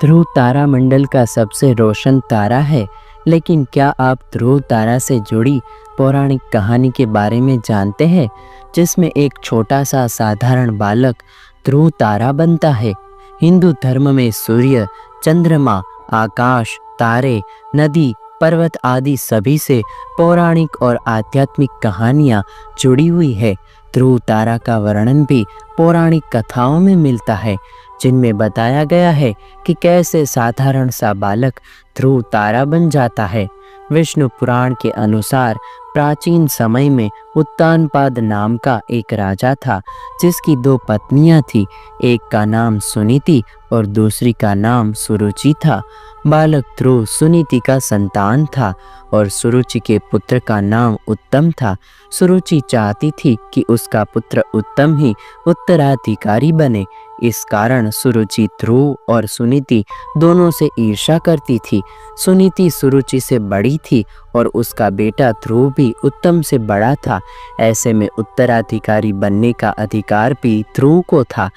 ध्रुव तारा मंडल का सबसे रोशन तारा है, लेकिन क्या आप ध्रुव तारा से जुड़ी पौराणिक कहानी के बारे में जानते हैं, जिसमें एक छोटा सा साधारण बालक ध्रुव तारा बनता है। हिंदू धर्म में सूर्य, चंद्रमा, आकाश, तारे, नदी, पर्वत आदि सभी से पौराणिक और आध्यात्मिक कहानियाँ जुड़ी हुई है। ध्रुव तारा का वर्णन भी पौराणिक कथाओं में मिलता है, जिनमें बताया गया है कि कैसे साधारण सा बालक ध्रुव तारा बन जाता है। विष्णु पुराण के अनुसार प्राचीन समय में उत्तानपाद नाम का एक राजा था, जिसकी 2 पत्नियां थी। एक का नाम सुनीति और दूसरी का नाम सुरुचि था। बालक ध्रुव सुनीति का संतान था और सुरुचि के पुत्र का नाम उत्तम था। सुरुचि चाहती थी कि उसका पुत्र उत्तम ही उत्तराधिकारी बने। इस कारण सुरुचि ध्रुव और सुनीति दोनों से ईर्ष्या करती थी। सुनीति सुरुचि से बड़ी थी और उसका बेटा ध्रुव भी उत्तम से बड़ा था। ऐसे में उत्तराधिकारी बनने का अधिकार भी ध्रुव को था,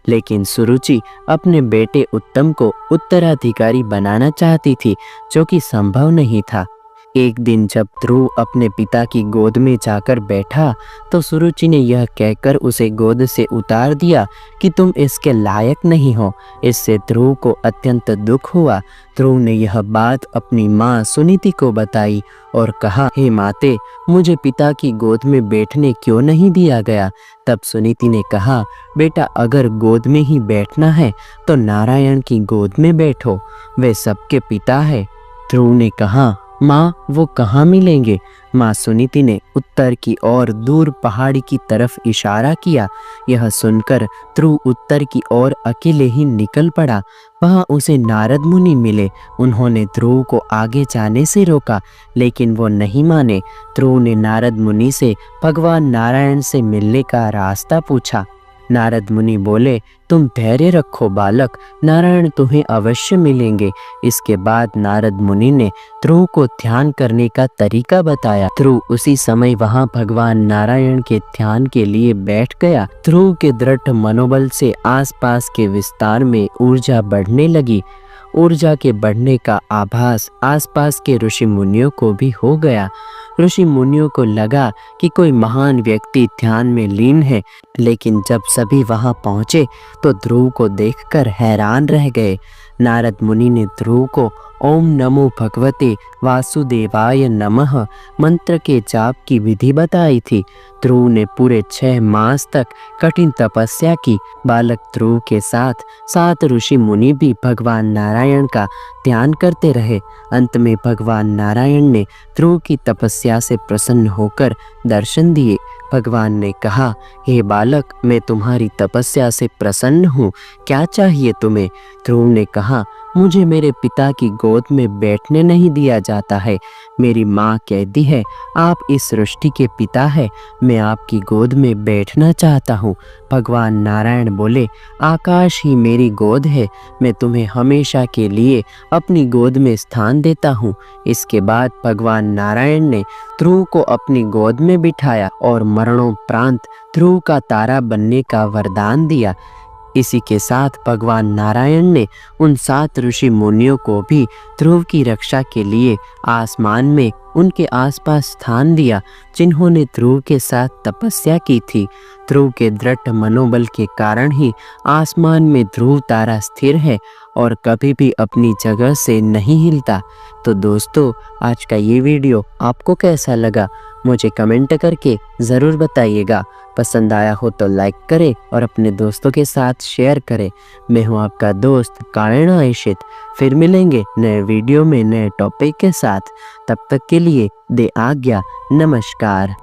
लेकिन सुरुचि अपने बेटे उत्तम को उत्तराधिकारी बनाना चाहती थी, जो कि संभव नहीं था। एक दिन जब ध्रुव अपने पिता की गोद में जाकर बैठा, तो सुरुचि ने यह कहकर उसे गोद से उतार दिया कि तुम इसके लायक नहीं हो। इससे ध्रुव को अत्यंत दुख हुआ। ध्रुव ने यह बात अपनी माँ सुनीति को बताई और कहा, हे माते, मुझे पिता की गोद में बैठने क्यों नहीं दिया गया? तब सुनीति ने कहा, बेटा, अगर गोद में ही बैठना है तो नारायण की गोद में बैठो, वे सबके पिता है। ध्रुव ने कहा, माँ, वो कहाँ मिलेंगे? माँ सुनीति ने उत्तर की ओर दूर पहाड़ी की तरफ इशारा किया। यह सुनकर ध्रुव उत्तर की ओर अकेले ही निकल पड़ा। वहाँ उसे नारद मुनि मिले। उन्होंने ध्रुव को आगे जाने से रोका, लेकिन वो नहीं माने। ध्रुव ने नारद मुनि से भगवान नारायण से मिलने का रास्ता पूछा। नारद मुनि बोले, तुम धैर्य रखो बालक, नारायण तुम्हें अवश्य मिलेंगे। इसके बाद नारद मुनि ने ध्रुव को ध्यान करने का तरीका बताया। ध्रुव उसी समय वहां भगवान नारायण के ध्यान के लिए बैठ गया। ध्रुव के दृढ़ मनोबल से आसपास के विस्तार में ऊर्जा बढ़ने लगी। ऊर्जा के बढ़ने का आभास आसपास के ऋषि मुनियों को भी हो गया। ऋषि मुनियों को लगा कि कोई महान व्यक्ति ध्यान में लीन है, लेकिन जब सभी वहां पहुंचे तो ध्रुव को देखकर हैरान रह गए। नारद मुनि ने ध्रुव को ओम नमो भगवते वासुदेवाय नमः मंत्र के जाप की विधि बताई थी। ध्रुव ने पूरे 6 मास तक कठिन तपस्या की। बालक ध्रुव के साथ 7 ऋषि मुनि भी भगवान नारायण का ध्यान करते रहे। अंत में भगवान नारायण ने ध्रुव की तपस्या से प्रसन्न होकर दर्शन दिए। भगवान ने कहा, हे बालक, मैं तुम्हारी तपस्या से प्रसन्न हूँ, क्या चाहिए तुम्हें? ध्रुव ने कहा, मुझे मेरे पिता की गोद में बैठने नहीं दिया जाता है। मेरी माँ कहती है, आप इस सृष्टि के पिता हैं, मैं आपकी गोद में बैठना चाहता हूँ। भगवान नारायण बोले, आकाश ही मेरी गोद है, मैं तुम्हें हमेशा के लिए अपनी गोद में स्थान देता हूँ। इसके बाद भगवान नारायण ने ध्रुव को अपनी गोद में बिठाया और मरणोपरांत ध्रुव का तारा बनने का वरदान दिया। इसी के साथ भगवान नारायण ने उन 7 ऋषि मुनियों को भी ध्रुव की रक्षा के लिए आसमान में उनके आसपास स्थान दिया, जिन्होंने ध्रुव के साथ तपस्या की थी। ध्रुव के दृढ़ मनोबल के कारण ही आसमान में ध्रुव तारा स्थिर है और कभी भी अपनी जगह से नहीं हिलता। तो दोस्तों, आज का ये वीडियो आपको कैसा लगा, मुझे कमेंट करके ज़रूर बताइएगा। पसंद आया हो तो लाइक करें और अपने दोस्तों के साथ शेयर करें। मैं हूं आपका दोस्त कारण आयशित। फिर मिलेंगे नए वीडियो में नए टॉपिक के साथ। तब तक के लिए दे आज्ञा। नमस्कार।